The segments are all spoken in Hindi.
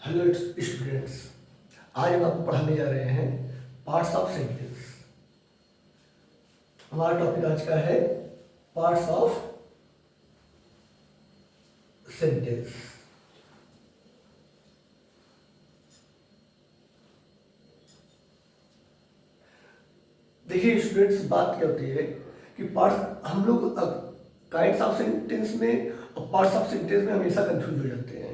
हेलो स्टूडेंट्स, आज हम आपको पढ़ाने जा रहे हैं पार्ट्स ऑफ सेंटेंस। हमारा टॉपिक आज का है पार्ट्स ऑफ सेंटेंस। देखिए स्टूडेंट्स, बात क्या होती है कि पार्ट्स हम लोग काइंड्स ऑफ सेंटेंस में और पार्ट्स ऑफ सेंटेंस में हमेशा कंफ्यूज हो जाते हैं।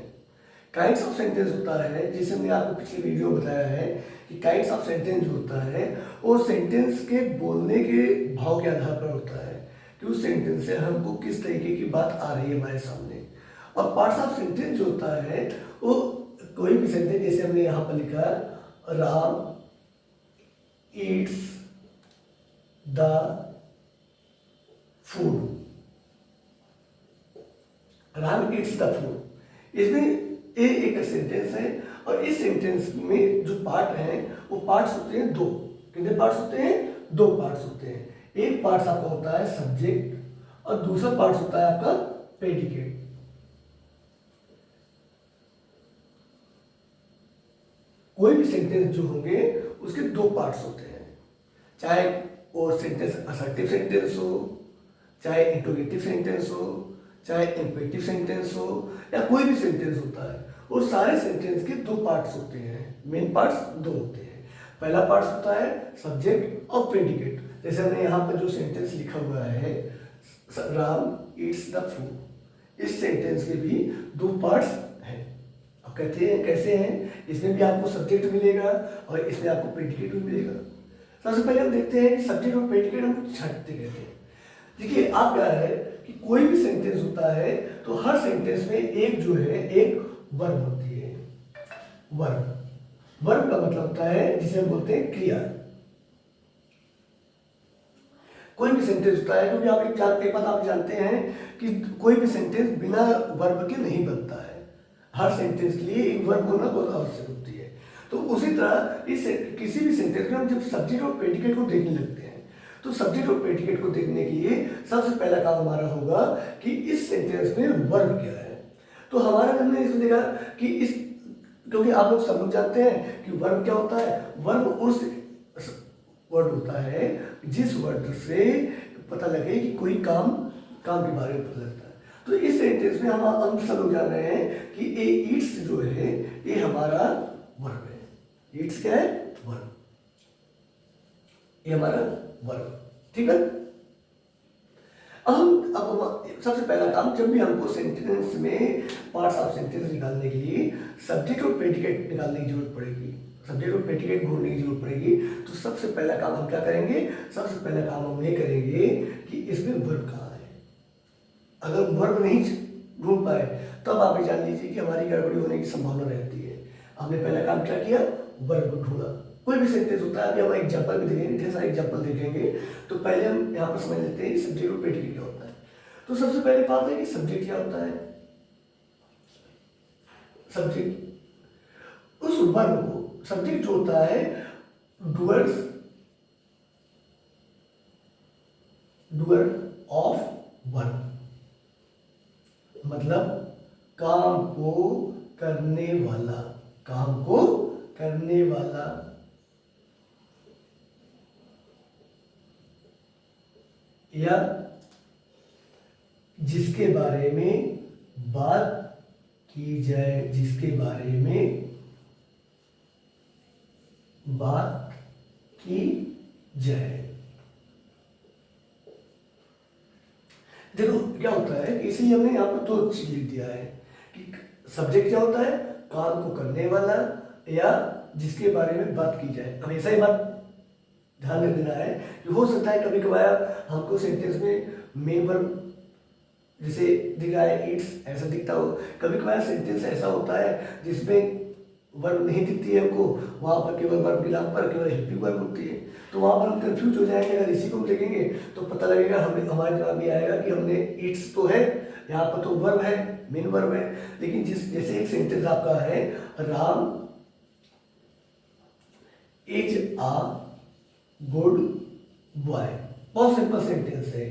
काइंड्स ऑफ सेंटेंस होता है, जिसे हमने आपको पिछले वीडियो में बताया है कि काइंड्स ऑफ सेंटेंस जो होता है वो सेंटेंस के बोलने के भाव के आधार पर होता है कि उस सेंटेंस से हमको किस तरीके की बात आ रही है हमारे सामने। और पार्ट्स ऑफ सेंटेंस जो होता है वो कोई भी सेंटेंस, जैसे हमने यहाँ पर लिखा Ram eats the food, Ram eats the food, इसमें ये एक सेंटेंस है। और इस सेंटेंस में जो पार्ट हैं वो पार्ट्स होते हैं दो। कितने पार्ट्स होते हैं? दो पार्ट्स होते हैं। एक पार्ट आपका होता है सब्जेक्ट और दूसरा पार्ट होता है आपका प्रेडिकेट। कोई भी सेंटेंस जो होंगे उसके दो पार्ट्स होते हैं, चाहे वो सेंटेंस असर्टिव सेंटेंस हो, चाहे इंटरोगेटिव सेंटेंस हो, चाहे इंपेरेटिव सेंटेंस हो, या कोई भी सेंटेंस होता है। वो सारे सेंटेंस के दो पार्ट्स होते हैं, मेन पार्ट्स दो होते हैं। पहला पार्ट होता है सब्जेक्ट और प्रेडिकेट। जैसे हमने यहाँ पर जो सेंटेंस लिखा हुआ है राम ईट्स द फूड, इस सेंटेंस के भी दो पार्ट्स हैं। अब कहते हैं कैसे हैं, इसमें भी आपको सब्जेक्ट मिलेगा और इसमें आपको प्रेडिकेट भी मिलेगा। सबसे पहले हम देखते हैं कि सब्जेक्ट और प्रेडिकेट हम छांटते कहते हैं। देखिए आप क्या है कि कोई भी सेंटेंस होता है तो हर सेंटेंस में एक जो है एक वर्ब होती है। वर्ब का मतलब होता है जिसे हम बोलते हैं क्रिया। कोई भी सेंटेंस होता है, क्योंकि आप एक बात आप जानते हैं कि कोई भी सेंटेंस बिना वर्ब के नहीं बनता है। हर सेंटेंस के लिए एक वर्ब होना बहुत आवश्यक होती है। तो उसी तरह इस किसी भी सेंटेंस में हम जब सब्जेक्ट और प्रेडिकेट को देखने लगते हैं तो सब्जेक्ट और प्रेडिकेट को देखने के लिए सबसे पहला काम हमारा होगा कि इस सेंटेंस में वर्ब क्या है। तो हमारा हमने इसमें देखा कि इस, क्योंकि आप लोग सब लोग जानते हैं कि वर्ब क्या होता है। वर्ब उस वर्ड होता है जिस वर्ड से पता लगे कि कोई काम के बारे में पता लगता है। तो इस सेंटेंस में हम सब लोग जान रहे हैं कि ए ईट्स जो है ये हमारा वर्ब है। ईट्स क्या है? वर्ब। ये हमारा वर्ब, ठीक है। अब सबसे पहला काम, जब भी हमको सेंटेंस में पार्ट्स ऑफ सेंटेंस निकालने के लिए सब्जेक्ट और प्रेडिकेट निकालने की जरूरत पड़ेगी, सब्जेक्ट और प्रेडिकेट ढूंढने की जरूरत पड़ेगी। तो सबसे पहला काम हम क्या करेंगे? सबसे पहला काम हम ये करेंगे कि इसमें वर्ब कहाँ है। अगर वर्ब नहीं ढूंढ पाए तब आप ये जान लीजिए कि हमारी गड़बड़ी होने की संभावना रहती है। हमने पहला काम क्या किया? वर्ब ढूंढा। कोई भी सेंटेंस होता है, अभी हम एग्जाम्पल भी देखेंगे, ढेर सारे एग्जाम्पल देखेंगे। तो पहले हम यहाँ पर समझ लेते हैं सब्जेक्ट और प्रेडिकेट क्या होता है। तो सबसे पहले बात है कि सब्जेक्ट क्या होता है। सब्जेक्ट उस वर्ब को, सब्जेक्ट जो होता है डूअर ऑफ वर्ब, मतलब काम को करने वाला, काम को करने वाला, या जिसके बारे में बात की जाए, जिसके बारे में बात की जाए। देखो क्या होता है, इसलिए हमने यहाँ पर दो चीज लिख दिया है कि सब्जेक्ट क्या होता है? काम को करने वाला या जिसके बारे में बात की जाए। हमेशा ही बात ध्यान में देना है कि हो सकता है कभी कभार हमको सेंटेंस में मेन वर्ब जैसे दिख रहा है ईट्स, ऐसा दिखता हो। कभी कभार सेंटेंस ऐसा होता है जिसमें वर्ब नहीं दिखती है हमको, वहाँ पर केवल वर्ब के नाम पर केवल हेल्पिंग वर्ब होती है। तो वहाँ पर हम कंफ्यूज हो जाएंगे। अगर इसी को हम देखेंगे तो पता लगेगा, हमें हमारे दिमाग में आएगा कि हमने ईट्स तो है, यहाँ पर तो वर्ब है, मेन वर्ब है। लेकिन जैसे एक सेंटेंस आपका है Ram is a good boy, बहुत सिंपल सेंटेंस है,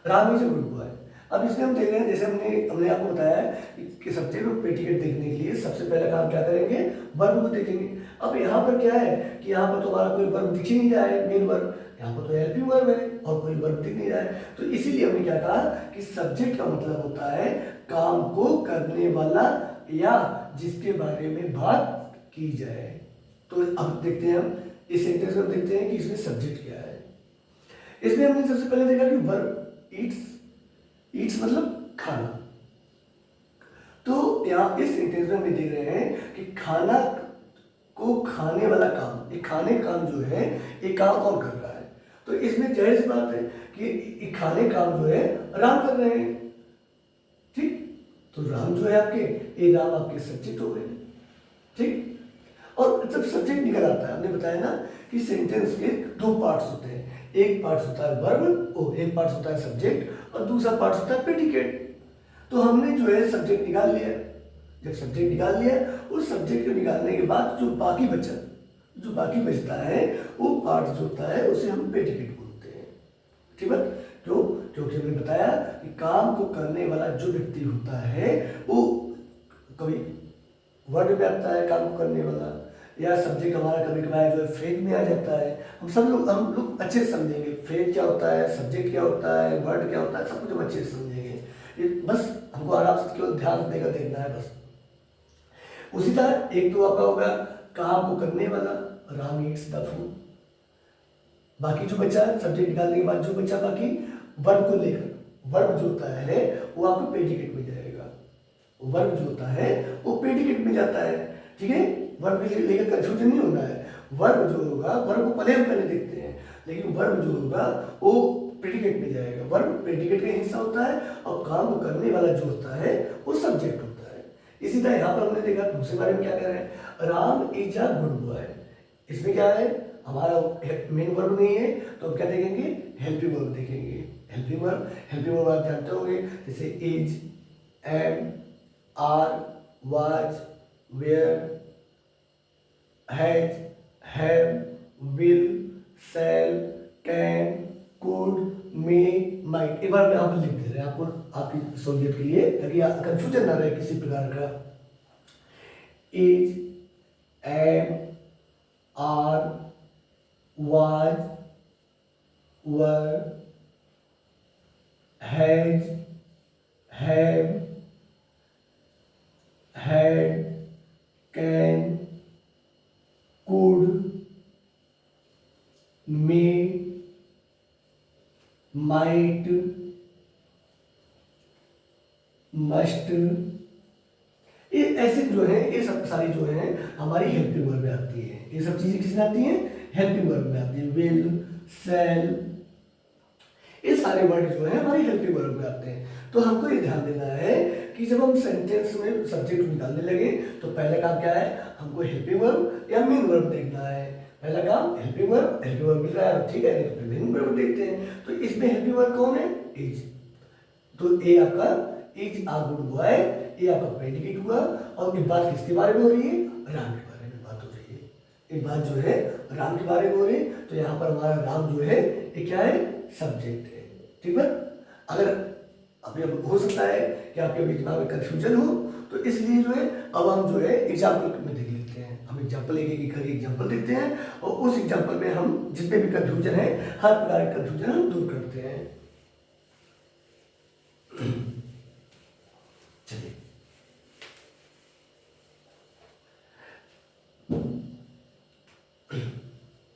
Ram is a good boy. अब इसमें हम देख रहे हैं, जैसे हमने आपको बताया है कि सब्जेक्ट और प्रेडिकेट देखने के लिए सबसे पहले काम क्या करेंगे, वर्ब को देखेंगे। अब यहाँ पर क्या है कि यहाँ पर तो हमारा कोई वर्ब दिख ही नहीं रहा है, मेन वर्ब, यहाँ पर तो हेल्पिंग वर्ब है और कोई वर्ब दिख नहीं रहा है। तो इसीलिए हमने क्या कहा कि सब्जेक्ट का मतलब होता है काम को करने वाला या जिसके बारे में बात की जाए। तो अब देखते हैं, हम इस सेंटेंस में देखते हैं कि इसमें सब्जेक्ट क्या है। इसमें हमने सबसे पहले देखा कि वर्ब ईट्स मतलब खाना। तो यहाँ इस सेंटेंस में हम देख रहे हैं कि खाना को खाने वाला काम, ये खाने का काम जो है ये काम कौन कर रहा है। तो इसमें जाहिर सी बात है कि ये खाने काम जो है राम कर रहे हैं, ठीक। तो राम जो है आपके, ये राम आपके सब्जेक्ट हो गए, ठीक। और जब सब्जेक्ट निकल आता है, हमने बताया ना कि सेंटेंस के दो पार्ट्स होते हैं, एक पार्ट होता है वर्ब और एक पार्ट होता है सब्जेक्ट और दूसरा पार्ट होता है प्रेडिकेट। तो हमने जो है सब्जेक्ट निकाल लिया। जब सब्जेक्ट निकाल लिया, उस सब्जेक्ट को निकालने के बाद जो बाकी बचता है वो पार्ट जो होता है उसे हम प्रेडिकेट बोलते हैं, ठीक है। क्योंकि हमने बताया कि काम को करने वाला जो व्यक्ति होता है वो कभी वर्ड में आता है काम को करने वाला, या सब्जेक्ट हमारा कभी कभार जो है फ्रेज में आ जाता है। हम लोग अच्छे से समझेंगे फ्रेज क्या होता है, सब्जेक्ट क्या होता है, वर्ड क्या होता है, सब कुछ हम अच्छे से समझेंगे। ये बस हमको आराम से केवल ध्यान देकर देखना है बस। उसी तरह एक तो आपका होगा काम को करने वाला, राम ईट्स द फूड। बाकी जो बचा सब्जेक्ट निकालने के बाद जो बचा बाकी वर्ब को लेकर, वर्ब जो होता है वो आपको प्रेडिकेट में जाएगा। वर्ब जो होता है वो प्रेडिकेट में जाता है, ठीक है। वर्ब लेकर कंफ्यूजन नहीं होना है। वर्ब जो होगा, वर्ब को पहले देखते हैं, लेकिन वर्ब जो होगा वो प्रेडिकेट में जाएगा। वर्ब प्रेडिकेट का हिस्सा होता है और काम को करने वाला जो होता है वो सब्जेक्ट होता है। इसी तरह यहाँ पर हमने देखा दूसरे बारे में क्या कह रहे हैं, Ram is a good boy. इसमें क्या है, हमारा मेन वर्ब नहीं है तो हम क्या देखेंगे, हेल्पिंग वर्ब देखेंगे। हेल्पिंग वर्ब आप जानते होंगे, जैसे is, am, are, was, were, has, have, will, shall, can, could, may, might. एक बार यहाँ पर लिख दे रहे हैं आपको, आपकी सहूलियत के लिए, ताकि कंफ्यूजन ना रहे किसी प्रकार का। Is, am, are, was, were, has, have, had, can, could, may, might, must. ये ऐसे जो है, ये सब सारी जो है हमारी हेल्पिंग वर्ब में आती है। ये सब चीजें किसमें आती हैं, हेल्पिंग वर्ब में आती है। विल, शैल, ये सारे वर्ड जो है हमारी हेल्पिंग वर्ब में आते हैं। तो हमको ये ध्यान देना है कि जब हम सेंटेंस में सब्जेक्ट निकालने लगे तो पहला काम क्या है, हमको हेल्पिंग वर्ब या मेन वर्ब देखना है। पहला काम हेल्पिंग वर्ब मिल रहा है, ठीक है, नहीं तो फिर मेन वर्ब देखते हैं। तो इसमें हेल्पिंग वर्ब कौन है, इज। तो ये आपका इज आ गुड बॉय, ये आपका प्रेडिकेट हुआ। और एक बात किसके बारे में हो रही है, राम के बारे में बात हो रही है। एक बात जो है राम के बारे में हो रही है, तो यहाँ पर हमारा राम जो है ये क्या है, सब्जेक्ट है, ठीक है। अगर अभी हो सकता है कि आपके अभी दिमाग में कंफ्यूजन हो, तो इसलिए जो है अब हम जो है एग्जाम्पल में देख लेते हैं। हम एग्जाम्पल एक एग्जाम्पल देखते हैं और उस एग्जाम्पल में हम जितने भी कंफ्यूजन है, हर प्रकार के कंफ्यूजन हम दूर करते हैं। चलिए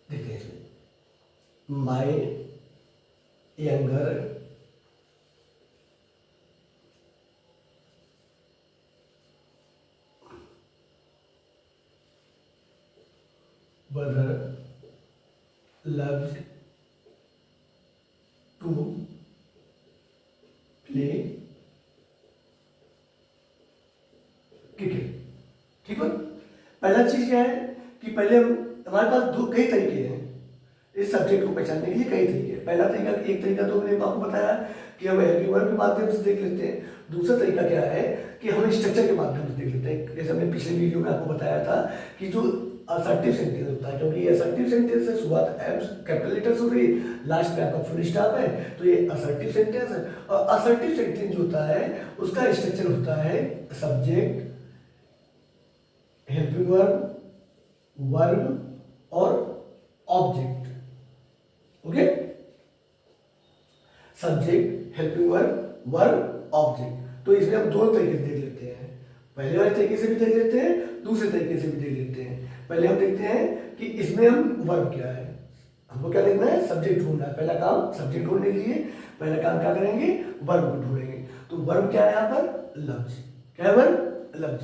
देखते हैं इसमें, my younger brother loves to play cricket, ठीक है। पहला चीज क्या है कि पहले हमारे पास कई तरीके हैं इस सब्जेक्ट को पहचानने के लिए, कई तरीके हैं। पहला तरीका, एक तरीका तो मैंने आपको बताया कि हम हेल्पिंग वर्ब के माध्यम से देख लेते हैं। दूसरा तरीका क्या है कि हम स्ट्रक्चर के माध्यम से देख लेते हैं। जैसे हमने पिछले वीडियो में आपको बताया था कि जो असर्टिव सेंटेंस होता है, क्योंकि ये असर्टिव सेंटेंस से शुरुआत एम कैपिटल लेटर से हो रही है, लास्ट में आपका फुल स्टॉप है, तो ये असर्टिव सेंटेंस है। और असर्टिव सेंटेंस जो होता है उसका स्ट्रक्चर होता है सब्जेक्ट, हेल्पिंग वर्ब, वर्ब और object. Okay, subject, helping verb, verb, object. तो इसमें हम दोनों तरीके से देख लेते हैं, पहले वाले तरीके से भी देख लेते हैं, दूसरे तरीके से भी देख लेते हैं। पहले हम देखते हैं कि इसमें हम वर्ब क्या है, हमको क्या देखना है, सब्जेक्ट ढूंढना है। पहला काम सब्जेक्ट ढूंढने के लिए पहला काम क्या करेंगे, वर्ब को ढूंढेंगे। तो वर्ब क्या है यहाँ पर, लफ्ज। क्या है वर्ब, लफ्ज।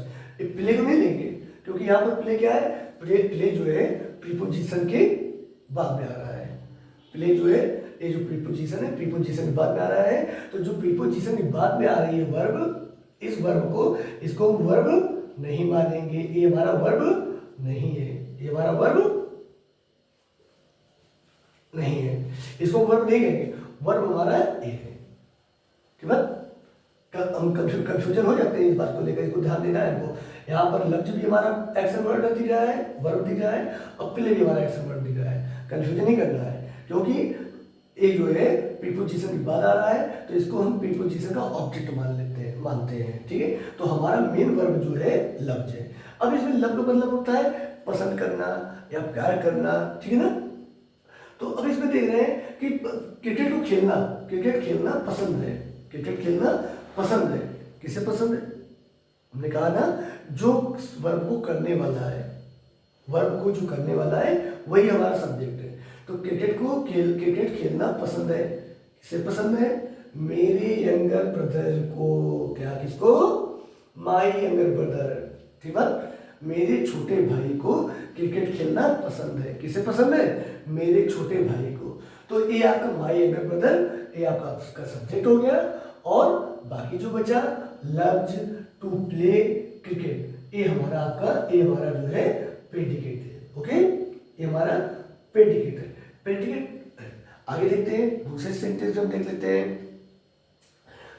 प्ले को नहीं लेंगे, क्योंकि यहाँ पर प्ले क्या है, प्ले जो है प्रीपोजिशन के बाद में आ रहा है। प्ले जो है ये जो प्रीपोजिशन है, प्रीपोजिशन के बाद में आ रहा है। तो जो प्रीपोजिशन के बाद में आ रही है वर्ब, इस वर्ब को, इसको हम वर्ब नहीं मानेंगे, ये हमारा वर्ब नहीं है, ये हमारा वर्ब नहीं है, इसको वर्ब नहीं कहेंगे, वर्ब हमारा ये है। ठीक है, हम कंफ्यूजन हो जाते हैं इस बात को लेकर, इसको ध्यान देना है हमको। यहाँ पर लफ्ज भी हमारा एक्शन वर्ड दिख रहा है, वर्ब दिख रहा है, और प्ले भी हमारा एक्शन वर्ड दिख रहा है। कंफ्यूजन नहीं करना है, क्योंकि ये जो है प्रीपोजिशन के बाद आ रहा है, तो इसको हम प्रीपोजिशन का ऑब्जेक्ट मानते हैं। ठीक है, तो हमारा मेन वर्ब जो है लफ्ज है। अब इसमें लफ्ज का मतलब होता है पसंद करना या प्यार करना। ठीक है ना, तो अब इसमें देख रहे हैं कि क्रिकेट खेलना पसंद है, क्रिकेट खेलना पसंद है। किसे पसंद है, हमने कहा ना, जो वर्ब को करने वाला है, वर्ब को जो करने वाला है वही हमारा सब्जेक्ट है। तो क्रिकेट खेलना पसंद है, किसे पसंद है, मेरे यंगर ब्रदर को। क्या, किसको, माय यंगर ब्रदर। ठीक है, मेरे छोटे भाई को क्रिकेट खेलना पसंद है, किसे पसंद है, मेरे छोटे भाई को। तो ये आपका माय यंगर ब्रदर, ये आपका उसका सब्जेक्ट हो गया। और बाकी जो बचा लव्स टू प्ले क्रिकेट, ये हमारा जो है प्रेडिकेट है। ओके, ये हमारा प्रेडिकेट है। आगे देखते हैं, दूसरे सेंटेंस हम देख लेते हैं।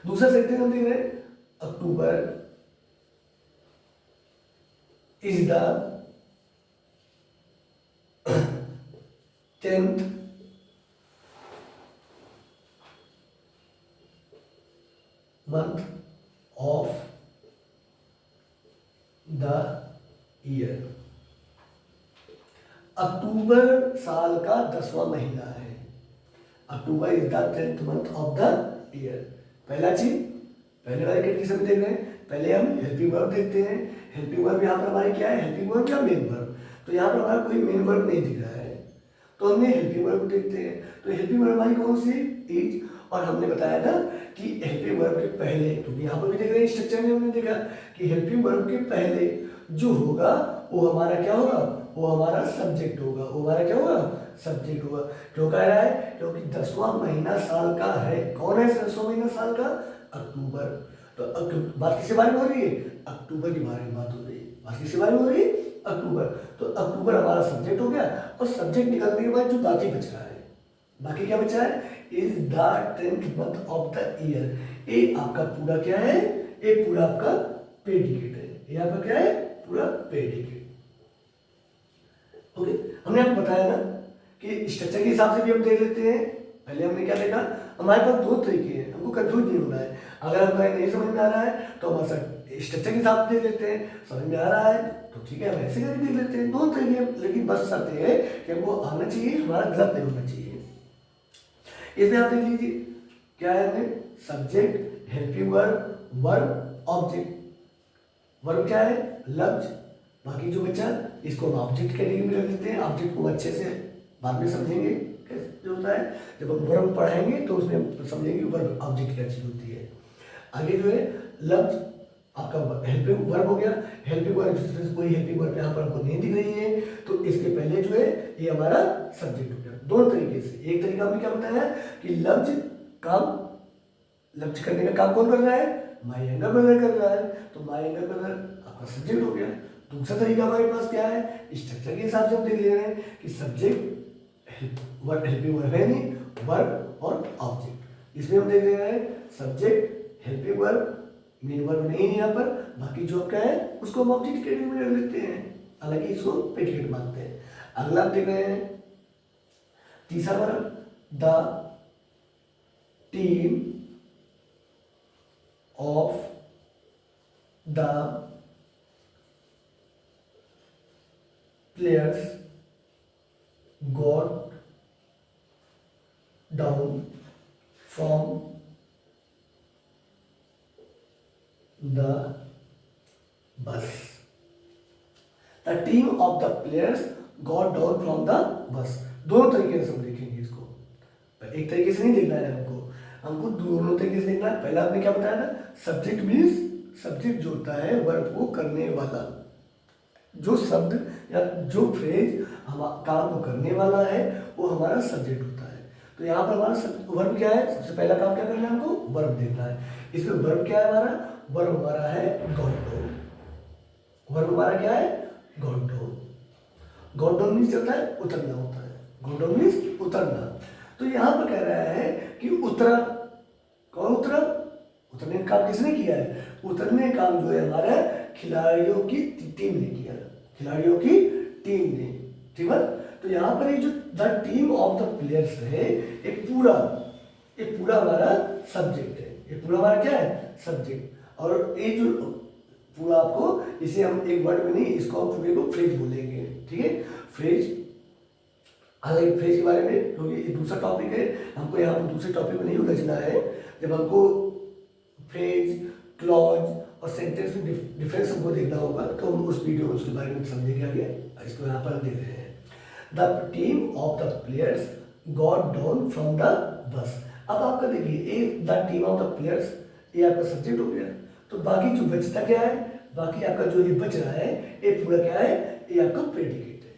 दूसरा सेंटेंस हम देख रहे हैं, October is the 10th month of the year। अक्टूबर साल का 10वां महीना है। October is the 10th month of the year। पहला चीज, पहले वाले कैटेगरी में देख रहे हैं, पहले हम हेल्पिंग वर्ब देखते हैं। हेल्पिंग वर्ब यहाँ पर हमारी क्या है, हेल्पिंग वर्ब या मेन वर्ब। तो यहाँ पर हमारा कोई मेन वर्ब नहीं दिख रहा है, तो हमने हेल्पिंग वर्ब को देखते हैं। तो हेल्पिंग वर्ब हमारी कौन सी, इज। और हमने बताया ना कि हेल्पिंग वर्ब के पहले, क्योंकि यहाँ पर भी देख रहे हैं स्ट्रक्चर में हमने देखा कि हेल्पिंग वर्ब के पहले जो होगा वो हमारा क्या होगा, वो हमारा सब्जेक्ट होगा। वो हमारा क्या होगा, सब्जेक्ट होगा। क्यों कह रहा है, क्योंकि 10वां महीना साल का है। कौन है 10वां महीना साल का, अक्टूबर। तो बात किसके बारे में हो रही है, अक्टूबर के बारे में बात हो रही है। बात किसके बारे में हो रही है, अक्टूबर। तो अक्टूबर हमारा सब्जेक्ट हो गया, और सब्जेक्ट निकालने के बाद जो बाकी बच रहा है, बाकी क्या बचा है, is the 10th month of the year। ये आपका पूरा क्या है, ये पूरा आपका प्रेडिकेट है। ये आपका क्या है, पूरा प्रेडिकेट। ओके, हमने आपको बताया ना कि स्ट्रक्चर के हिसाब से भी हम देख लेते हैं। पहले हमने क्या देखा, हमारे पास दो तरीके हैं, हमको कंफ्यूज नहीं होना है। अगर हमें नहीं समझ में आ रहा है तो हम स्ट्रक्चर के हिसाब से देख लेते हैं, समझ में आ रहा है तो ठीक है हम ऐसे करके देख लेते हैं। दो तरीके, लेकिन बस शर्त है कि हमको आना चाहिए, हमारा गलत नहीं होना चाहिए। इसमें आप देख लीजिए क्या है, हमें subject, helping verb, verb, object. Verb क्या है, लफ्ज। बाकी जो बचा इसको हम ऑब्जेक्ट कैटेगरी में रख देते हैं। ऑब्जेक्ट को अच्छे से बाद में समझेंगे कैसे होता है, जब हम वर्ब पढ़ाएंगे तो उसमें समझेंगे वर्ब ऑब्जेक्ट क्या चीज होती है। आगे जो है लफ्ज आपका हेल्पिंग वर्ब हो गया। हेल्पिंग वर्ब, कोई हेल्पिंग वर्ब यहाँ पर हमको नहीं दिख रही है, तो इसके पहले जो है ये हमारा सब्जेक्ट हो गया। दो तरीके से, एक तरीका हमने क्या बताया कि लफ्ज करने का काम कौन कर रहा है, माय यंगर ब्रदर कर रहा है, तो माय यंगर ब्रदर आपका सब्जेक्ट हो गया। दूसरा तरीका हमारे पास क्या है, स्ट्रक्चर के हिसाब से हम देख ले रहे हैं कि सब्जेक्ट वर्ब, हेल्पिंग वर्ब है नहीं, वर्ब और ऑब्जेक्ट। इसमें हम देख रहे हैं subject, helping verb, main verb नहीं है यहाँ पर, बाकी जो क्या है उसको हम ऑब्जेक्ट कैटेगरी में रख लेते हैं। हालांकि इसको प्रेडिकेट मानते हैं। अगला आप देख रहे हैं तीसरा verb, the team of the players got down from the bus. The team of the players got down from the bus. दोनों तरीके से हम देखेंगे इसको, एक तरीके से नहीं देखना है हमको दोनों तरीके से देखना है। पहला आपने क्या बताया था, सब्जेक्ट मीन्स, सब्जेक्ट जो होता है वर्ब को करने वाला, जो शब्द या जो फ्रेज हम काम को करने वाला है वो हमारा सब्जेक्ट होता है। तो यहाँ पर हमारा वर्ब क्या है, सबसे पहला काम क्या करना है हमको, वर्ब देखना है। इसमें वर्ब क्या है हमारा, वर्ब हमारा है गॉट डाउन। वर्ब हमारा क्या है, got down. Got down means होता है उतरना होता है, गॉट डाउन मीन्स उतरना। तो यहाँ पर कह रहा है कि उतरा, कौन उतरा, उतरने का काम किसने किया है, उतरने का काम जो है हमारा खिलाड़ियों की टीम ने किया, खिलाड़ियों की टीम ने, ठीक है। तो यहाँ पर ये जो the team of the players है, एक पूरा हमारा सब्जेक्ट है, ये पूरा हमारा क्या है, सब्जेक्ट। और ये जो पूरा आपको, इसे हम एक वर्ड में नहीं, इसको हम पूरे को फ्रेज बोलेंगे, ठीक है। फ्रेज, हालांकि फ्रेज के बारे में क्योंकि ये दूसरा टॉपिक है, हमको यहाँ पर दूसरे टॉपिक में नहीं उलझना है। जब हमको फ्रेज, क्लॉज और सेंटेंस में डिफरेंस हमको देखना होगा तो हम उस वीडियो में उसके बारे में समझेंगे आगे। इसको यहाँ पर दे रहे हैं, the team of the players got down from the bus. अब आपका देखिए, ये the team of the players, ये आपका सब्जेक्ट हो गया। तो बाकी जो बचता क्या है, बाकी आपका जो ये बच रहा है, ये पूरा क्या है, ये आपका प्रेडिकेट है,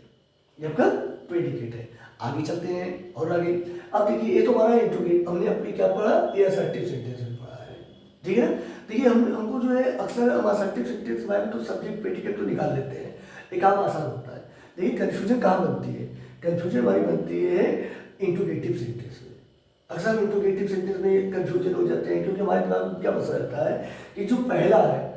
ये आपका प्रेडिकेट है। आगे चलते हैं और आगे। अब देखिए, ये तो हमारा इंट्रोगेट, हमने अपनी क्या पढ़ा, ये असर्टिव सेंटेंस में पढ़ा है, ठीक है। देखिए हमको जो है अक्सर हम असर्टिव सेंटेंस के बारे में तो सब्जेक्ट प्रेडिकेट तो निकाल लेते हैं, ये काम आसान होता है। देखिए कन्फ्यूजन कहाँ बनती है, कन्फ्यूजन हमारी बनती है इंट्रोगेटिव सेंटेंस में। अक्सर हम इंट्रोगेटिव सेंटेंस में कन्फ्यूजन हो जाते हैं, क्योंकि हमारे दिमाग में क्या मसला रहता है कि जो पहला है,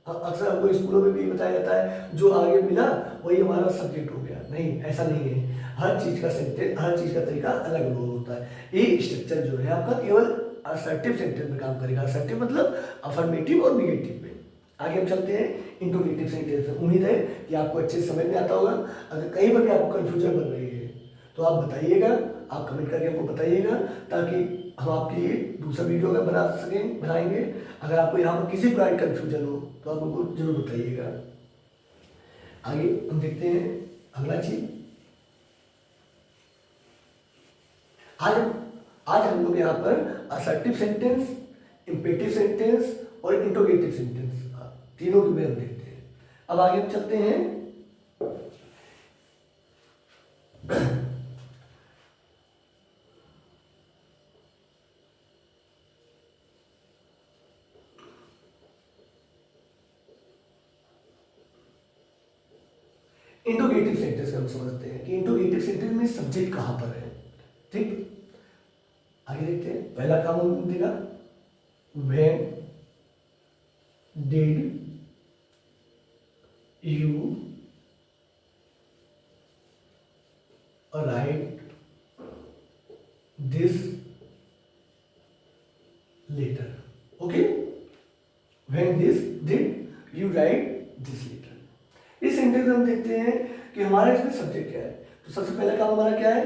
अक्सर हमको स्कूलों में भी बताया जाता है जो आगे मिला वही हमारा सब्जेक्ट हो गया। नहीं, ऐसा नहीं है। हर चीज़ का सेंटेंस, हर चीज़ का तरीका अलग अलग होता है। ये स्ट्रक्चर जो है आपका केवल असर्टिव सेंटेंस में काम करेगा। असर्टिव मतलब अफर्मेटिव और निगेटिव में। आगे हम चलते हैं इंट्रोगेटिव सेंटेंस में। उम्मीद है कि आपको अच्छे से समझ में आता होगा। अगर कहीं पर भी आपको कन्फ्यूजन बन रही है तो आप बताइएगा, आप कमेंट करके हमको बताइएगा, ताकि हम आपके लिए दूसरा वीडियो अगर बनाएंगे। अगर आपको यहाँ पर किसी प्रकार की कन्फ्यूजन हो तो आप हमको जरूर बताइएगा। आगे हम देखते हैं अगला चीज। आज हम लोग यहाँ पर असर्टिव सेंटेंस, इम्पेरेटिव सेंटेंस और इंट्रोगेटिव सेंटेंस तीनों के बारे में देखते हैं। अब आगे हम चलते हैं इंट्रोगेटिव सेंटेंस का। हम समझते हैं कि इंट्रोगेटिव सेंटेंस में सब्जेक्ट कहाँ पर है, ठीक। आगे देखते हैं। पहला काम हम देगा, when did you write this letter, okay. When did you write this letter. इस सेंटेंस में हम देखते हैं कि हमारा इसमें सब्जेक्ट क्या है। तो सबसे पहला काम हमारा क्या है,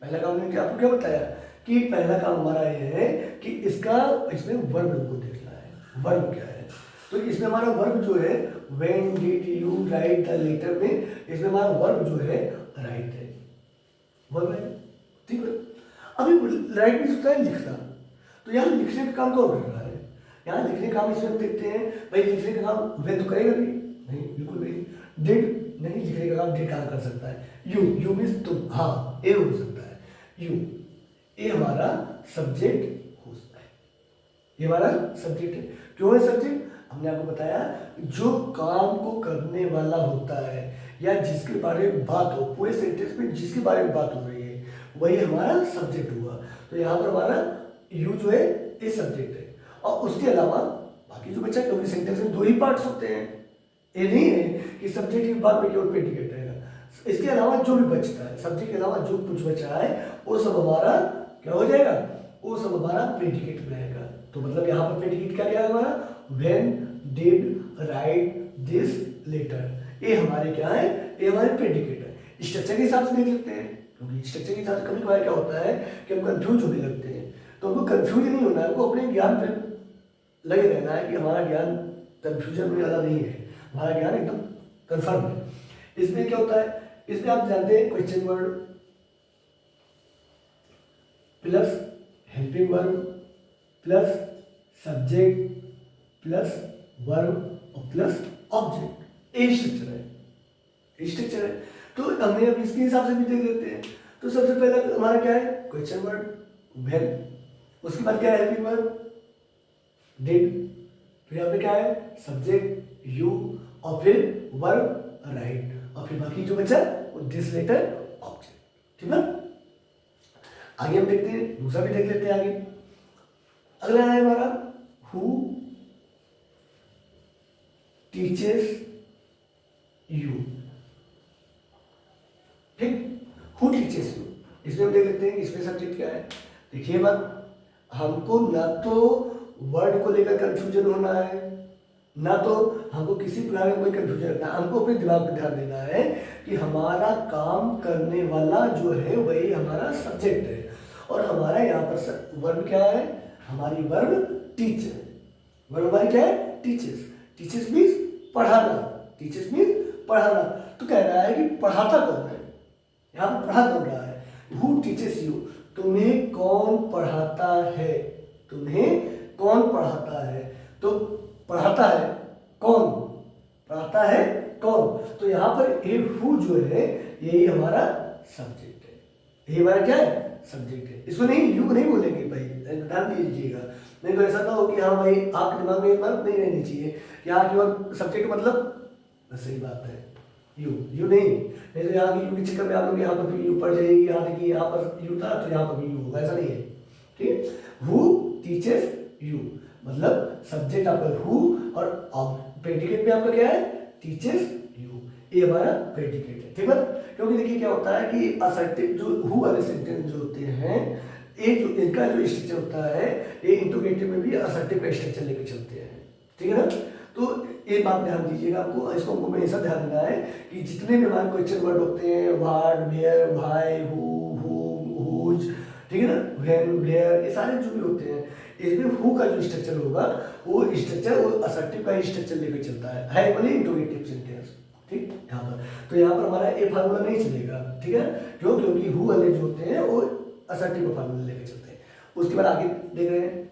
पहला काम ने आपको क्या बताया कि पहला काम हमारा यह है कि इसमें वर्ब को देखना है, वर्ब क्या है। तो इसमें हमारा वर्ब जो है when did you write the letter में, इसमें हमारा वर्ब जो है राइट है, वर्ब है, ठीक है। अभी राइट में होता है लिखना, तो यहाँ लिखने का काम कौन कर रहा है, यहाँ लिखने का काम इसमें हम देखते हैं। भाई लिखने का काम व्हेन तो करेगा नहीं, बिल्कुल नहीं। डिड नहीं, लिखने का काम डिड कहाँ कर सकता है, यू मीन्स तुम, हाँ ए हो सकता है, यू, ये हमारा सब्जेक्ट हो सकता है, ये हमारा सब्जेक्ट है। क्यों है सब्जेक्ट, हमने आपको बताया जो काम को करने वाला होता है या जिसके बारे में बात हो, पूरे सेंटेंस में जिसके बारे में बात हो रही है वही हमारा सब्जेक्ट हुआ। तो यहाँ पर हमारा यू जो है ये सब्जेक्ट है। और उसके अलावा बाकी जो बच्चा, क्योंकि सेंटेंस में दो ही पार्ट्स होते हैं, ये नहीं है कि सब्जेक्ट के बाद में केवल प्रेडिकेट रहेगा। इसके अलावा जो भी बचता है, सब्जेक्ट के अलावा जो कुछ बचा है वो सब हमारा क्या हो जाएगा, वो सब हमारा प्रेडिकेट में रहेगा। तो मतलब यहाँ पर प्रेडिकेट क्या क्या है हमारा, when, did, write, this, letter, ये हमारे क्या है, ये हमारे प्रेडिकेट है। स्ट्रक्चर के हिसाब से देख लेते हैं, क्योंकि स्ट्रक्चर के हिसाब से कभी कभार क्या होता है कि हम कंफ्यूज होने लगते हैं। तो हमको कंफ्यूज नहीं होना है, हमको अपने ज्ञान पर लगे रहना है कि हमारा ज्ञान कंफ्यूजन में वाला नहीं है, हमारा ज्ञान एकदम कंफर्म है। इसमें क्या होता है, इसमें आप जानते हैं question word plus helping verb plus subject plus verb और प्लस ऑब्जेक्ट, ये स्ट्रक्चर है, ये स्ट्रक्चर है। तो हमने अब इसके हिसाब से भी देख लेते हैं। तो सबसे पहले हमारा क्या है, क्वेश्चन वर्ड व्हेन, उसके बाद क्या है हेल्पिंग वर्ब डिड, फिर यहाँ पे क्या है सब्जेक्ट यू, और फिर वर्ब राइट, और फिर बाकी जो बचा वो दिस, लेटर, ऑब्जेक्ट। ठीक है, आगे हम देखते हैं, दूसरा भी देख लेते हैं आगे। अगला है हमारा हु टीचेस यू। ठीक, हु टीचेस यू, इसमें हम देख लेते हैं इसमें सब्जेक्ट क्या है। देखिए बात, हमको ना तो वर्ड को लेकर कंफ्यूजन होना है, ना तो हमको किसी प्रकार का कोई कंफ्यूजन रखना है। हमको अपने दिमाग पर ध्यान देना है कि हमारा काम करने वाला जो है वही हमारा सब्जेक्ट है, और हमारा यहाँ पर वर्ब क्या है, हमारी वर्ब टीच है। वर्ब हमारी क्या है, टीचेस। टीचेस मीन्स पढ़ाना, टीचेस मीन्स पढ़ाना। तो कह रहा है कि पढ़ाता कौन है, यहाँ पर पढ़ा कौन रहा है, हु टीचेस यू, तुम्हें कौन पढ़ाता है, तुम्हें कौन पढ़ाता है। तो पढ़ाता है कौन, पढ़ाता है कौन, तो यहाँ पर ये हु जो है यही हमारा सब्जेक्ट है, ये हमारा क्या है, सब्जेक्ट है। इसको नहीं, यू नहीं बोलेंगे भाई, ध्यान दीजिएगा, नहीं तो ऐसा ना हो कि हाँ भाई आपके दिमाग में ये बात नहीं रहनी चाहिए कि यहाँ केवल सब्जेक्ट मतलब, सही बात है यू नहीं तो यहाँ की यू के चक्कर में आप लोग यहाँ पर भी यू पड़ जाएगी, यहाँ देखिए यहाँ पर यू था तो यहाँ पर भी यू होगा, ऐसा नहीं है। ठीक है, हु टीचेस यू मतलब सब्जेक्ट आपका हु, और प्रेडिकेट में आपका क्या है, टीचेस यू, ये हमारा प्रेडिकेट है। ठीक है, क्योंकि देखिए क्या होता है कि असर्टिव जो हु वाले सेंटेंस जो होते हैं, ये जो इनका जो स्ट्रक्चर होता है, ये इंट्रोगेटिव में भी असर्टिव का स्ट्रक्चर लेकर चलते हैं। ठीक है ना, तो ये बात ध्यान दीजिएगा, आपको इसको हमको हमेशा ध्यान देना है कि जितने भी हमारे क्वेश्चन वर्ड होते हैं, व्हाट, वेयर, व्हाई, हुज, ठीक है ना, व्हेन, वेयर, ये सारे जो भी होते हैं, इसमें हु का जो स्ट्रक्चर होगा वो स्ट्रक्चर वो असर्टिव का स्ट्रक्चर लेकर चलता है भले इंट्रोगेटिव सेंटेंस। ठीक, यहाँ पर तो यहाँ पर हमारा ये फार्मूला नहीं चलेगा। ठीक है, क्योंकि हु वाले जो होते हैं वो असर्टिव का फार्मूला लेकर चलते हैं। उसके बाद आगे देख रहे हैं,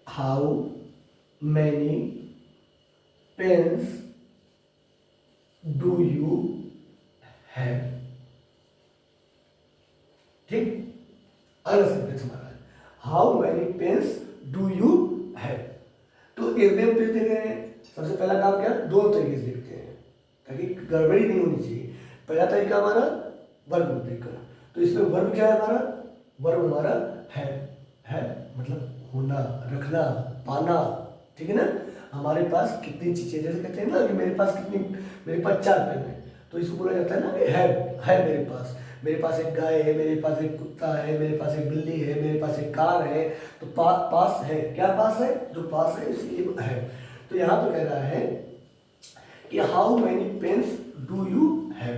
how many pens do you have. ठीक, अगला सेंटेंस हमारा है, how many pens do you have. तो इसमें हम देख रहे हैं, सबसे पहला काम क्या है, दोनों तरीके से देखते हैं ताकि गड़बड़ी नहीं होनी चाहिए। पहला तरीका हमारा वर्ब को देखकर, तो इसमें वर्ब क्या है हमारा, वर्ब हमारा है मतलब होना, रखना, पाना। ठीक है ना, हमारे पास कितनी चीजें, जैसे कहते हैं ना कि मेरे पास 4 पेन है, तो इसको बोला जाता है ना कि है मेरे पास एक गाय है, मेरे पास एक कुत्ता है, मेरे पास एक बिल्ली है, मेरे पास एक कार है। तो पास है, क्या पास है, जो पास है इसलिए है। तो यहाँ पर कह रहा है कि how many pens do you have,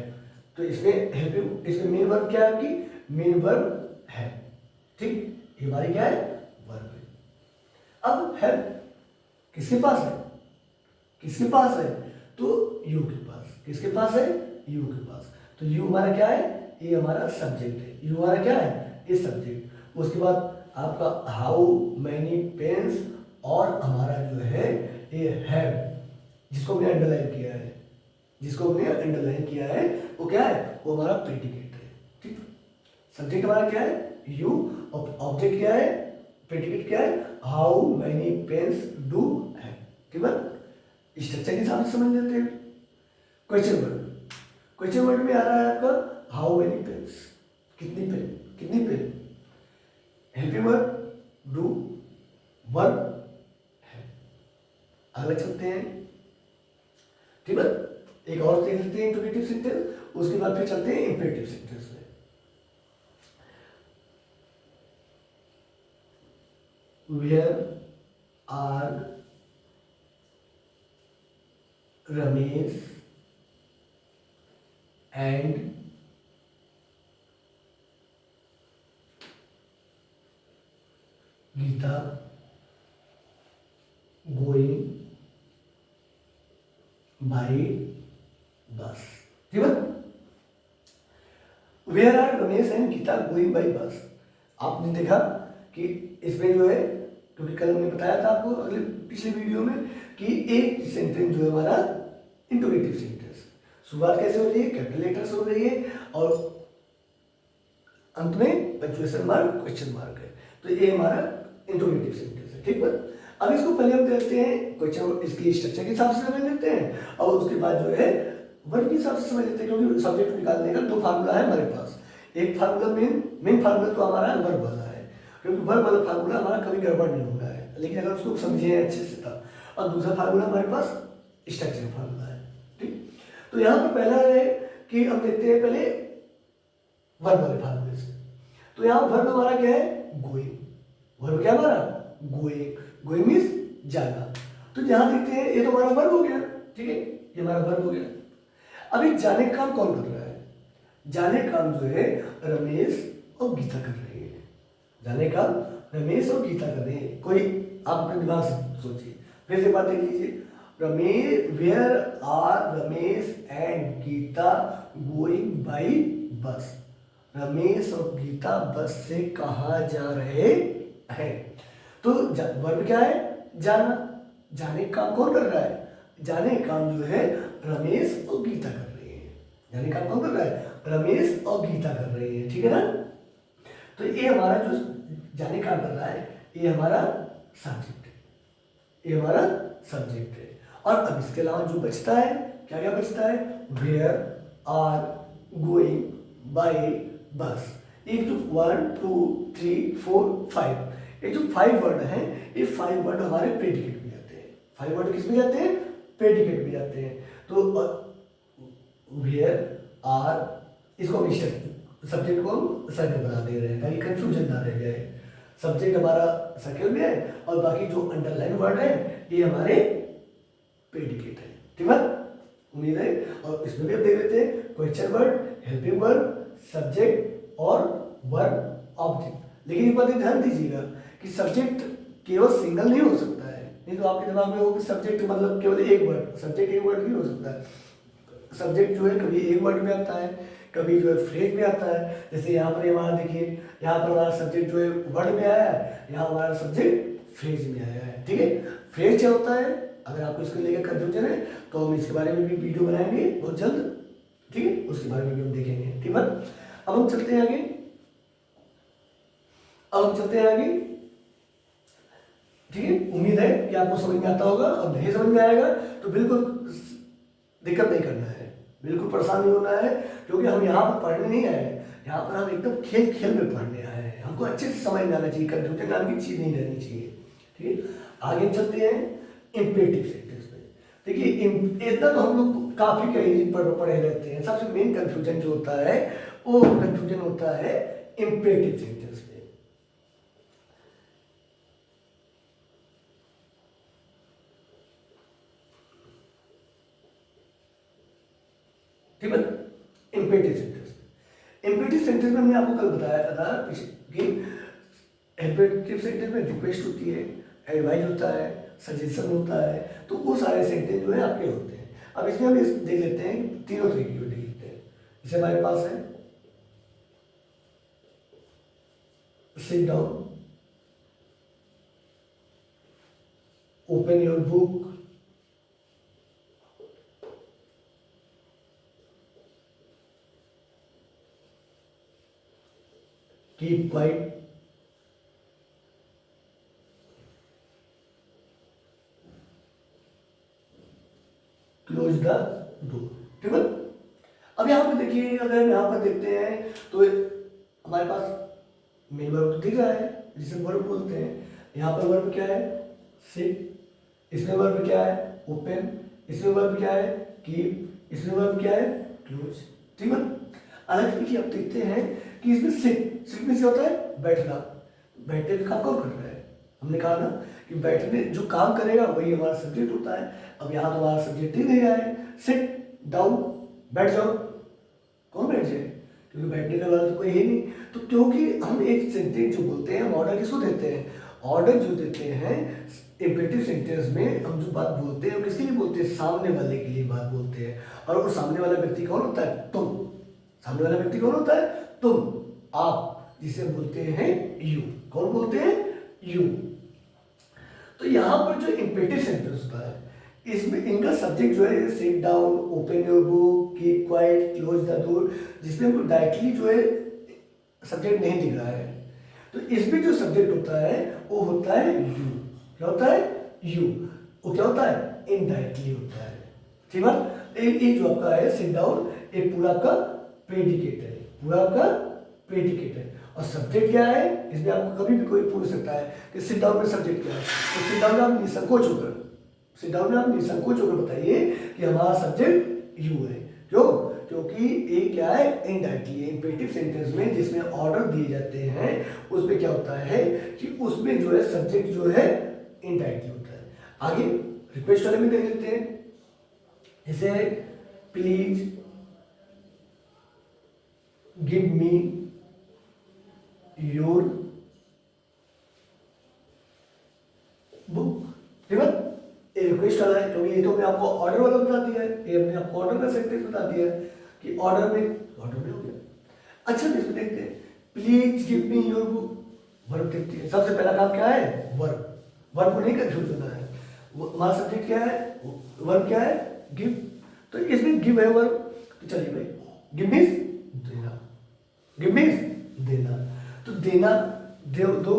तो इसमें मेन वर्ब क्या है, आपकी मेन वर्ब है। ठीक, ये हमारी क्या है, वर्ब है। अब है किसके पास है, किसके पास है, तो यू के पास। किसके पास है, यू के पास। तो यू हमारा क्या है, ये हमारा सब्जेक्ट है, यू हमारा क्या है, ये सब्जेक्ट। उसके बाद आपका हाउ मैनी पेन्स, और हमारा जो है ये हैव, जिसको हमने अंडरलाइन किया है, वो क्या है, वो हमारा प्रेडिकेट है। ठीक, सब्जेक्ट हमारा क्या है, यू, और ऑब्जेक्ट क्या है, प्रेडिकेट क्या है, how many pens do have. ठीक है, स्ट्रक्चर के हिसाब से समझ लेते हैं। क्वेश्चन वर्ड में आ रहा है आपका हाउ मैनी पेन्स, कितनी pen. Helping verb do, verb है। अगला चलते हैं ठीक है। एक और देख लेते हैं इंट्रोगेटिव सेंटेंस, उसके बाद फिर चलते हैं इंपेरेटिव सेंटेंस में। Where are Ramesh and Gita going by bus. ठीक है। Where are Ramesh and Gita going by bus. आपने देखा कि इसमें जो है, क्योंकि कल हमने बताया था आपको अगले पिछले वीडियो में कि एक सेंटेंस जो है हमारा इंट्रोगेटिव सेंटेंस, शुरुआत कैसे हो रही है, कैपिटल लेटर से हो रही है और अंत में पंक्चुएशन मार्क, क्वेश्चन मार्क है। तो ये हमारा इंट्रोगेटिव सेंटेंस है। ठीक है। अब इसको पहले हम देखते हैं क्वेश्चन, इसकी स्ट्रक्चर के हिसाब से समझ लेते हैं और उसके बाद जो है वर्ब के हिसाब से समझ लेते हैं, क्योंकि सब्जेक्ट निकालने का दो फार्मूला है हमारे पास। एक फार्मूला मेन फार्मूला तो हमारा वर्ब वाला है, क्योंकि वर्ब वाला फार्मूला हमारा कभी गड़बड़ नहीं होना है, लेकिन अगर उसको समझे अच्छे से था। और दूसरा फार्मूला हमारे पास स्ट्रक्चर फार्मूला है। ठीक। तो यहाँ पर पहला है कि हम देखते हैं पहले वर्ब वाले फार्मूले से। तो यहाँ वर्ब हमारा क्या है, गोइंग। वर्ब क्या हमारा, गोइंग। गोइंग मीन्स जाना। तो यहाँ देखते हैं ये तो हमारा वर्ब हो गया। ठीक है, ये हमारा वर्ब हो गया। अभी जाने का काम कौन कर रहा है, जाने का काम जो है रमेश और गीता कर रहे हैं। जाने का रमेश और गीता कर रहे हैं। कोई आप अपने दिमाग से सोचिए, फिर से बात देख लीजिए। Ramesh, where are Ramesh and Gita going by bus. Ramesh और गीता बस से कहाँ जा रहे हैं। तो वर्ब क्या है, जाना। जाने का काम कौन कर रहा है, जाने का काम जो है रमेश और गीता कर रहे हैं। जाने का काम कौन कर रहा है, रमेश और गीता कर रहे हैं। ठीक है ना। तो ये हमारा जो जाने का कर रहा है ये हमारा सब्जेक्ट है, ये हमारा सब्जेक्ट है। और अब इसके अलावा जो बचता है, क्या क्या बचता है, वेयर आर गोइंग बाई बस। एक तो 1 2 3 4 5, ये जो 5 वर्ड हैं, ये 5 वर्ड हमारे प्रेडिकेट में जाते हैं। 5 वर्ड किस में जाते हैं, प्रेडिकेट में जाते हैं। तो वेयर आर, इसको हम सब्जेक्ट को हम सर्कल बना दे रहे हैं ताकि कंफ्यूजन ना रह जाए। सब्जेक्ट हमारा सर्कल में है और बाकी जो अंडरलाइन वर्ड है ये हमारे प्रेडिकेट है। ठीक है, उम्मीद है। और इसमें भी हम देख लेते हैं question word, helping verb, subject और वर्ब ऑब्जेक्ट। लेकिन एक बात ध्यान दीजिएगा कि सब्जेक्ट केवल सिंगल नहीं हो सकता है। नहीं तो आपके दिमाग में हो कि सब्जेक्ट मतलब केवल एक वर्ड, सब्जेक्ट एक वर्ड नहीं हो सकता है। सब्जेक्ट जो है कभी एक वर्ड में आता है, कभी जो है फ्रेज में आता है। जैसे यहाँ पर हमारा देखिए, यहाँ पर हमारा सब्जेक्ट जो है वर्ड में आया है, यहाँ हमारा सब्जेक्ट फ्रेज में आया है। ठीक है, फ्रेज क्या होता है, अगर आपको इसको लेकर कंफ्यूजन है तो हम इसके बारे में भी वीडियो बनाएंगे बहुत जल्द। ठीक है, उसके बारे में भी हम देखेंगे। ठीक है, अब हम चलते हैं आगे। ठीक है, उम्मीद है कि आपको समझ में आता होगा। और नहीं समझ में आएगा तो बिल्कुल दिक्कत नहीं करना है, बिल्कुल परेशान नहीं होना है, क्योंकि हम यहाँ पर पढ़ने नहीं आए हैं। यहाँ पर हम एकदम खेल खेल में पढ़ने आए हैं। हमको अच्छे से समझ में आना चाहिए, कंफ्यूजन नाम की चीज़ नहीं रहनी चाहिए। ठीक है, आगे चलते हैं इंपेरेटिव सेंटेंस में। देखिए इतना तो हम लोग काफ़ी कहीं पढ़े रहते हैं। सबसे मेन कंफ्यूजन जो होता है वो कंफ्यूजन होता है इंपेरेटिव सेंटेंस में। ठीक है, इंपेरेटिव सेंटेंस में हमने आपको कल बताया था कि इंपेरेटिव सेंटेंस में रिक्वेस्ट होती है, एडवाइस होता है, सजेशन होता है। तो वो सारे सेंटेंस जो है आपके होते हैं। अब इसमें हम देख लेते हैं कि तीनों तरीके के देख लेते हैं। इसे हमारे पास है sit down, open your book, keep quiet, close the door। ठीक है, अब यहाँ पे देखिए, अगर हम यहाँ पर देखते हैं तो हमारे पास मेन वर्ब तो दिख रहा है जिसे वर्ब बोलते हैं। यहाँ पर वर्ब क्या है, सिट, इसमें वर्ब क्या है, ओपन, इसमें वर्ब क्या है कीप, इसमें वर्ब क्या है क्लोज, ठीक है। अलग देखिए आप देखते हैं कि इसमें सिट में से होता है बैठना, बैठने का काम कौन कर रहा है, हमने कहा ना कि बैठने जो काम करेगा वही हमारा सब्जेक्ट होता है। अब यहाँ तो हमारा सब्जेक्ट ही नहीं है, सिट डाउन बैठ जाओ, कौन बैठ जाए, क्योंकि बैठने का वाला तो कोई है नहीं। तो क्योंकि हम एक सेंटेंस जो बोलते हैं हम ऑर्डर किसको देते हैं, ऑर्डर जो देते हैं इम्पेरेटिव सेंटेंस में हम जो बात बोलते हैं वो किसके लिए बोलते हैं, सामने वाले के लिए बात बोलते हैं। और वो सामने वाला व्यक्ति कौन होता है, तुम। सामने वाला व्यक्ति कौन होता है, तुम, आप, जिसे बोलते हैं यू, कौन बोलते हैं, यू। तो यहाँ पर जो इम्पेरेटिव सेंटेंस होता है इसमें इनका सब्जेक्ट जो है sit down, open your book, keep quiet, close the door, जिसमें हमको डायरेक्टली जो है सब्जेक्ट नहीं दिख रहा है। तो इसमें जो सब्जेक्ट होता है वो होता है यू, क्या होता है यू, वो क्या होता है इनडायरेक्टली होता है, ठीक है। ये जो आपका है सिट डाउन ये पूरा का प्रेडिकेट है, पूरा का प्रेडिकेट है। और सब्जेक्ट क्या है, इसमें आपको कभी भी कोई पूछ सकता है कि सिट डाउन में सब्जेक्ट क्या है, तो सिट डाउन में आप निसंकोच होकर, सिट डाउन में आप निसंकोच होकर बताइए कि हमारा सब्जेक्ट यू है। क्यों, क्योंकि ये क्या है इनडायरेक्टली है। इम्पेरेटिव सेंटेंस में जिसमें ऑर्डर दिए जाते हैं उसमें क्या होता है कि उसमें जो है सब्जेक्ट जो है इनडायरेक्टली होता है। आगे रिक्वेस्ट वाले में देख लेते हैं, जैसे please give me your book, ठीक है। ये रिक्वेस्ट वाला है क्योंकि ये तो हमने आपको ऑर्डर वाला बता दिया है, ये हमने आपको ऑर्डर का सेंटेंस बता दिया है कि ऑर्डर में हो गया। अच्छा इसमें देखते हैं please give me your book, verb देखते हैं। सबसे पहला काम क्या है, वर्ब, वर्ब को नहीं कंफ्यूज करना है। हमारा सब्जेक्ट क्या है, वर्ब क्या है गिव, तो इसमें गिव है वर्ब, तो चलिए भाई गिव मींस देना, गिव मींस देना, तो देना दो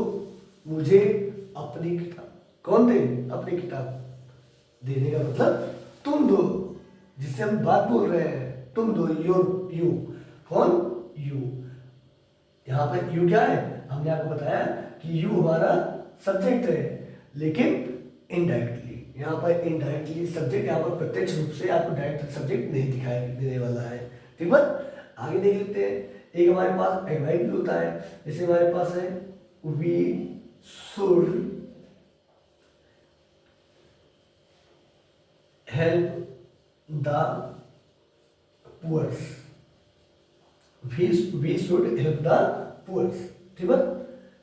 मुझे अपनी किताब, कौन दे, अपनी किताब। देने का मतलब तुम दो, जिससे हम बात बोल रहे हैं, तुम दो, योर, यू, कौन, यू। यहाँ पर यू क्या है, हमने आपको बताया कि यू हमारा सब्जेक्ट है, लेकिन इनडायरेक्टली, यहाँ पर इनडायरेक्टली सब्जेक्ट, यहाँ पर प्रत्यक्ष रूप से आपको डायरेक्ट सब्जेक्ट नहीं दिखाई देने वाला है, ठीक है। आगे देख लेते हैं, एक हमारे पास एडवाइस होता है, जैसे हमारे पास है we should help the poors, we should help the poors, ठीक है।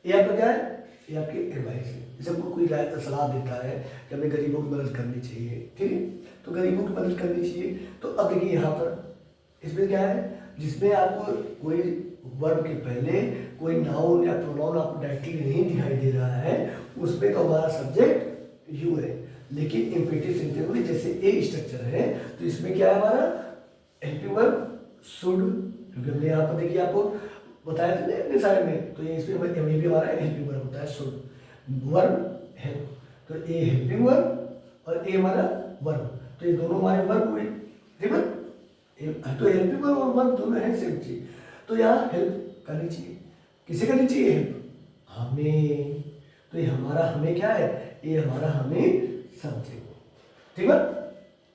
ये आपका क्या है, ये आपकी एडवाइस है। जैसे कोई सलाह देता है कि हमें गरीबों की मदद करनी चाहिए, ठीक है, तो गरीबों की मदद करनी चाहिए। तो अब देखिए यहाँ पर इसमें क्या है, जिसमें आपको कोई वर्ब के पहले कोई नाउन या प्रोनाउन आपको डायरेक्टली नहीं दिखाई दे रहा है, उसमें तो हमारा सब्जेक्ट यू है। लेकिन इम्पेरेटिव सेंटेंस में जैसे ए स्ट्रक्चर है तो इसमें क्या है हमारा हेल्पिंग वर्ब शुड, क्योंकि हमने यहाँ पर देखिए आपको बताया था अपने साइड में, तो ये इसमें भी हमारा हेल्पिंग वर्ब होता है शुड, वर्ब हेल्प, तो ए हेल्पिंग वर्ब और ए हमारा वर्ब, तो ये दोनों हमारे वर्ब हुए, ठीक है। तो हेल्पिंग वर्ब और वर्ब दोनों है सेम चीज, तो यहाँ हेल्प करनी चाहिए, किसे करनी चाहिए हेल्प, हमें। तो ये हमारा हमें क्या है, ये हमारा हमें सब्जेक्ट, ठीक है,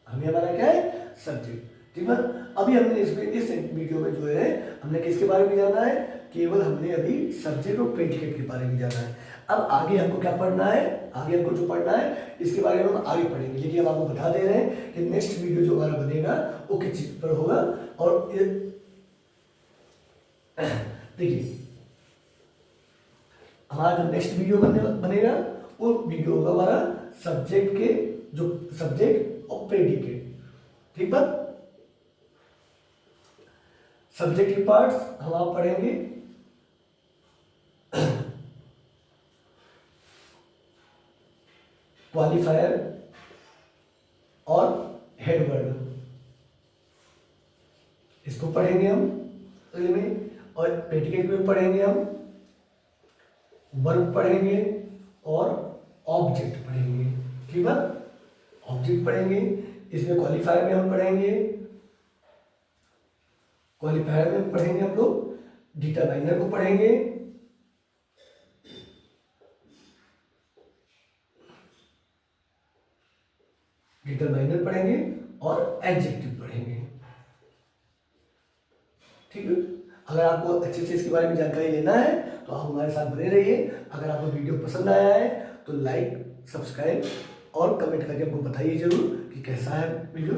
हमें हमारा क्या है सब्जेक्ट, ठीक है। अभी हमने इसमें इस वीडियो में जो है हमने किसके बारे में जाना है, केवल हमने अभी सब्जेक्ट और प्रेडिकेट के बारे में जाना है। अब आगे हमको क्या पढ़ना है, आगे हमको जो पढ़ना है इसके बारे में हम आगे पढ़ेंगे, लेकिन हम आपको बता दे रहे हैं कि नेक्स्ट वीडियो जो हमारा बनेगा वो किस चीज पर होगा। और देखिए हमारा जो नेक्स्ट वीडियो बनेगा वो वीडियो होगा हमारा सब्जेक्ट के, जो सब्जेक्ट और प्रेडिकेट, ठीक है। सब्जेक्ट के पार्ट्स हम आप पढ़ेंगे, क्वालिफायर और हेडवर्ड, इसको पढ़ेंगे हम अगले में। और प्रेडिकेट में पढ़ेंगे हम वर्ब पढ़ेंगे और ऑब्जेक्ट पढ़ेंगे, ठीक है। ऑब्जेक्ट पढ़ेंगे, इसमें क्वालिफायर में हम पढ़ेंगे, क्वालिफायर में पढ़ेंगे हम लोग डिटरमाइनर को पढ़ेंगे, डिटरमाइनर पढ़ेंगे और एडजेक्टिव पढ़ेंगे। ठीक है, अगर आपको अच्छे से इसके बारे में जानकारी लेना है तो आप हमारे साथ बने रहिए। अगर आपको वीडियो पसंद आया है तो लाइक, सब्सक्राइब और कमेंट करके हमको बताइए जरूर कि कैसा है वीडियो।